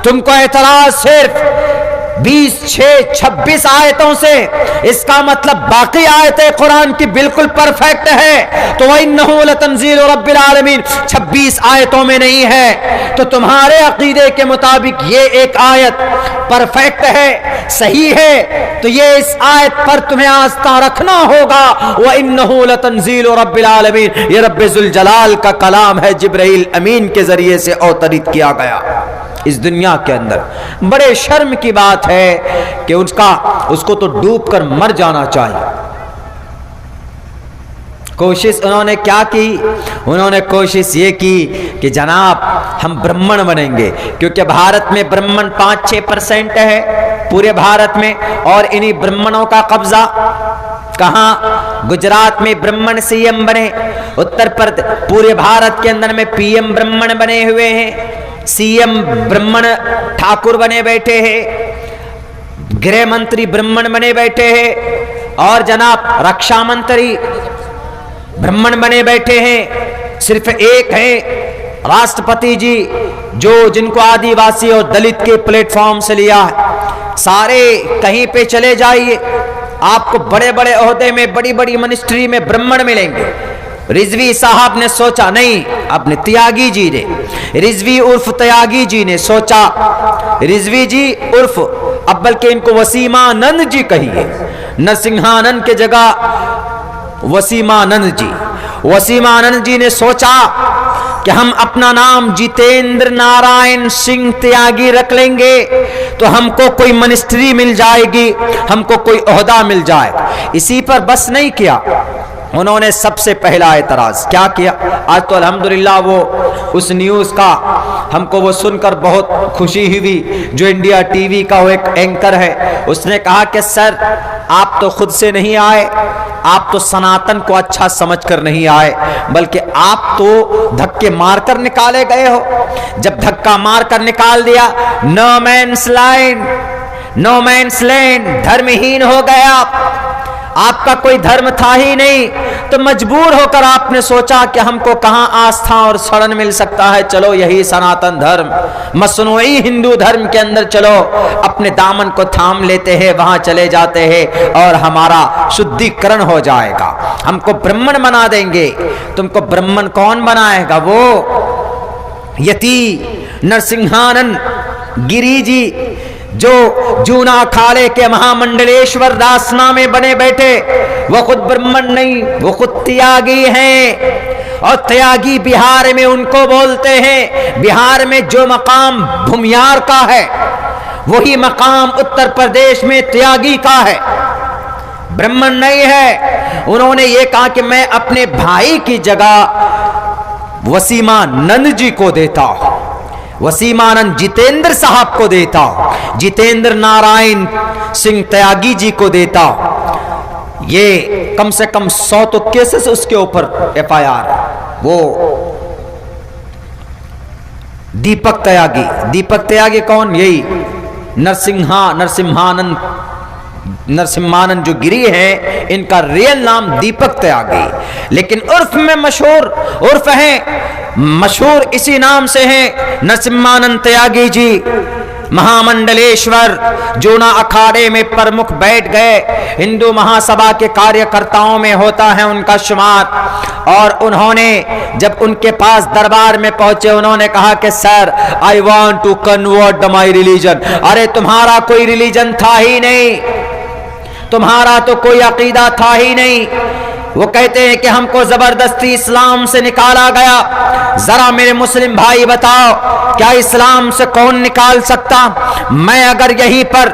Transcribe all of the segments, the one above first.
तुमको एतराज सिर्फ 20-6-26 आयतों से, इसका मतलब बाकी आयतें कुरान की बिल्कुल परफेक्ट है। तो वइन्नहु लतंजील रब्बिल आलमीन 26 आयतों में नहीं है। तो तुम्हारे अकीदे के मुताबिक ये एक आयत परफेक्ट है, सही है, तो ये इस आयत पर तुम्हें आस्था रखना होगा। वइन्नहु लतंजील रब्बिल आलमीन, ये रब्बे जुल जलाल का कलाम है, जिब्राइल अमीन के जरिए से अवतरित किया गया इस दुनिया के अंदर। बड़े शर्म की बात है कि उसको तो डूब कर मर जाना चाहिए। कोशिश उन्होंने क्या की? उन्होंने कोशिश ये की कि जनाब हम ब्राह्मण बनेंगे, क्योंकि भारत में ब्राह्मण 5-6% है पूरे भारत में, और इन्हीं ब्राह्मणों का कब्जा कहां? गुजरात में ब्राह्मण सीएम बने, उत्तर प्रदेश, पूरे भारत के अंदर में पीएम ब्राह्मण बने हुए हैं, सीएम ब्राह्मण ठाकुर बने बैठे हैं, गृह मंत्री ब्राह्मण बने बैठे हैं, और जनाब रक्षा मंत्री ब्राह्मण बने बैठे हैं। सिर्फ एक है राष्ट्रपति जी, जिनको आदिवासी और दलित के प्लेटफॉर्म से लिया है। सारे कहीं पे चले जाइए, आपको बड़े बड़े ओहदे में, बड़ी बड़ी मिनिस्ट्री में ब्राह्मण मिलेंगे। रिजवी साहब ने सोचा, नहीं, अपने त्यागी जी ने, रिजवी उर्फ त्यागी जी ने सोचा, रिजवी जी उर्फ, अब बल्कि इनको वसीमानंद जी कहिए, नरसिंहानंद के जगह वसीमानंद जी। वसीमानंद जी ने सोचा कि हम अपना नाम जितेंद्र नारायण सिंह त्यागी रख लेंगे तो हमको कोई मिनिस्ट्री मिल जाएगी, हमको कोई ओहदा मिल जाएगा। इसी पर बस नहीं किया, उन्होंने सबसे पहला एतराज क्या किया? आज तो अल्हम्दुलिल्लाह वो उस न्यूज़ का हमको वो सुनकर बहुत खुशी हुई, जो इंडिया टीवी का वो एक एंकर है, उसने कहा कि सर आप तो खुद से नहीं आए, आप तो सनातन को अच्छा समझकर नहीं आए, बल्कि आप तो धक्के मारकर निकाले गए हो। जब धक्का मारकर निकाल दिया, no man's line, no man's land, धर्महीन हो गए आपका कोई धर्म था ही नहीं, तो मजबूर होकर आपने सोचा कि हमको कहां आस्था और शरण मिल सकता है, चलो यही सनातन धर्म, मसनूई हिंदू धर्म के अंदर चलो अपने दामन को थाम लेते हैं, वहां चले जाते हैं और हमारा शुद्धिकरण हो जाएगा, हमको ब्राह्मण बना देंगे। तुमको ब्राह्मण कौन बनाएगा? वो यति नरसिंहानंद गिरी जी, जो जूना अखाड़े के महामंडलेश्वर दासना में बने बैठे, वो खुद ब्राह्मण नहीं, वो खुद त्यागी हैं। और त्यागी बिहार में उनको बोलते हैं, बिहार में जो मकाम भूमियार का है वही मकाम उत्तर प्रदेश में त्यागी का है, ब्राह्मण नहीं है। उन्होंने ये कहा कि मैं अपने भाई की जगह वसीमानंद जी को देता हूं, वसीमानंद जितेंद्र साहब को देता, जितेंद्र नारायण सिंह त्यागी जी को देता। ये कम से कम 100 तो केसेस उसके ऊपर FIR है। वो दीपक त्यागी कौन? यही नरसिम्हानंद जो गिरी है, इनका रियल नाम दीपक त्यागी, लेकिन उर्फ में मशहूर, उर्फ है मशहूर इसी नाम से है नरसिम्हानंद त्यागी जी। महामंडलेश्वर जूना अखाड़े में प्रमुख बैठ गए, हिंदू महासभा के कार्यकर्ताओं में होता है उनका शुमार। और उन्होंने जब उनके पास दरबार में पहुंचे, उन्होंने कहा कि sir I want to convert my religion. अरे तुम्हारा कोई रिलीजन था ही नहीं, तुम्हारा तो कोई अकीदा था ही नहीं। वो कहते हैं कि हमको जबरदस्ती इस्लाम से निकाला गया। जरा मेरे मुस्लिम भाई बताओ, क्या इस्लाम से कौन निकाल सकता? मैं अगर यहीं पर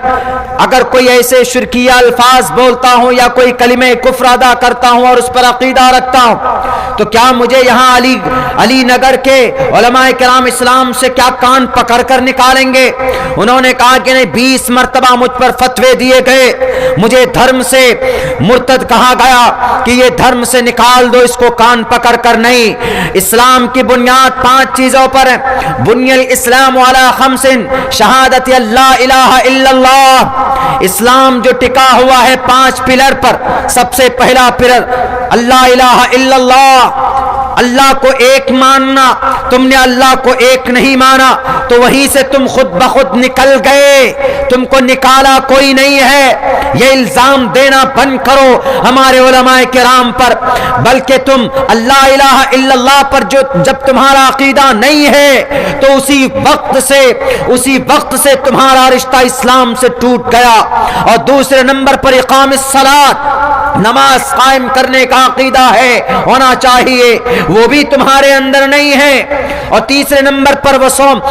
अगर कोई ऐसे शिरकिया अल्फाज बोलता हूं या कोई कलिमे कुफ्र अदा करता हूं और उस पर अकीदा रखता हूं, तो क्या मुझे यहाँ अली नगर के उलमाए किराम इस्लाम से क्या कान पकड़ कर निकालेंगे? उन्होंने कहा कि नहीं, 20 मर्तबा मुझ पर फतवे दिए गए, मुझे धर्म से मुर्तद कहा गया कि ये धर्म से निकाल दो इसको कान पकड़ कर। नहीं, इस्लाम की बुनियाद 5 चीजों पर है। बुनियल इस्लाम वाला खमसिन, शहादत अल्लाह इलाहा इल्लल्लाह। इस्लाम जो टिका हुआ है 5 पिलर पर। सबसे पहला पिलर अल्लाह इलाहा इल्लल्लाह, अल्लाह को एक मानना, तुमने अल्लाह को एक नहीं माना तो वहीं से तुम खुद ब खुद निकल गए, तुमको निकाला कोई नहीं है। ये इल्जाम देना बंद करो हमारे उलमाए किराम पर, बल्कि तुम अल्लाह इलाहा इल्लल्लाह पर जो जब तुम्हारा अकीदा नहीं है तो उसी वक्त से तुम्हारा रिश्ता इस्लाम से टूट गया। और दूसरे नंबर पर इकामिस सलात, नमाज कायम करने का अकीदा है, होना चाहिए, वो भी तुम्हारे अंदर नहीं है। और तीसरे नंबर पर वसोम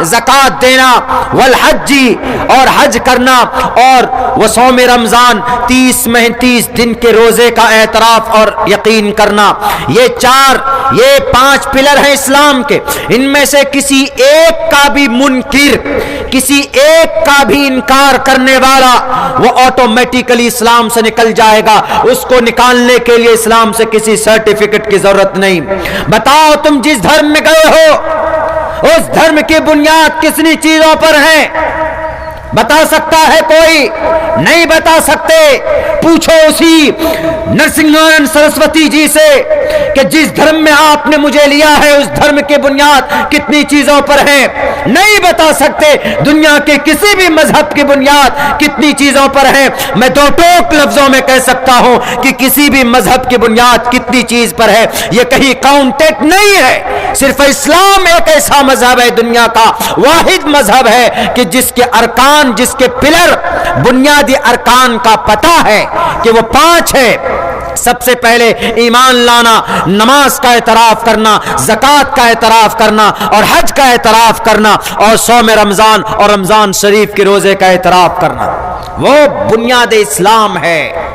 ज़कात देना, वल हज्जी और हज करना, और वसोम रमजान 30 दिन के रोजे का एतराफ और यकीन करना। ये 5 पिलर हैं इस्लाम के। इनमें से किसी एक का भी मुनकिर, किसी एक का भी इनकार करने वाला, वो ऑटोमेटिकली इस्लाम से निकल जाएगा। उसको निकालने के लिए इस्लाम से किसी सर्टिफिकेट की जरूरत नहीं। बताओ तुम जिस धर्म में गए हो उस धर्म की बुनियाद कितनी चीजों पर है? बता सकता है कोई? नहीं बता सकते। पूछो उसी नरसिंहानंद सरस्वती जी से कि जिस धर्म में आपने मुझे लिया है उस धर्म की बुनियाद कितनी चीजों पर है? नहीं बता सकते। दुनिया के किसी भी मजहब की बुनियाद कितनी चीजों पर है? मैं 2 टोक लफ्जों में कह सकता हूं कि किसी भी मजहब की बुनियाद कितनी चीज पर है, यह कहीं काउंटेड नहीं है। सिर्फ इस्लाम एक ऐसा मजहब है, दुनिया का वाहिद मजहब है कि जिसके अरकान, जिसके पिलर, बुनियादी अरकान का पता है कि वो 5 है। सबसे पहले ईमान लाना, नमाज का एतराफ करना, ज़कात का एतराफ करना और हज का एतराफ करना, और सौम रमजान और रमजान शरीफ के रोजे का एतराफ करना। वो बुनियाद इस्लाम है।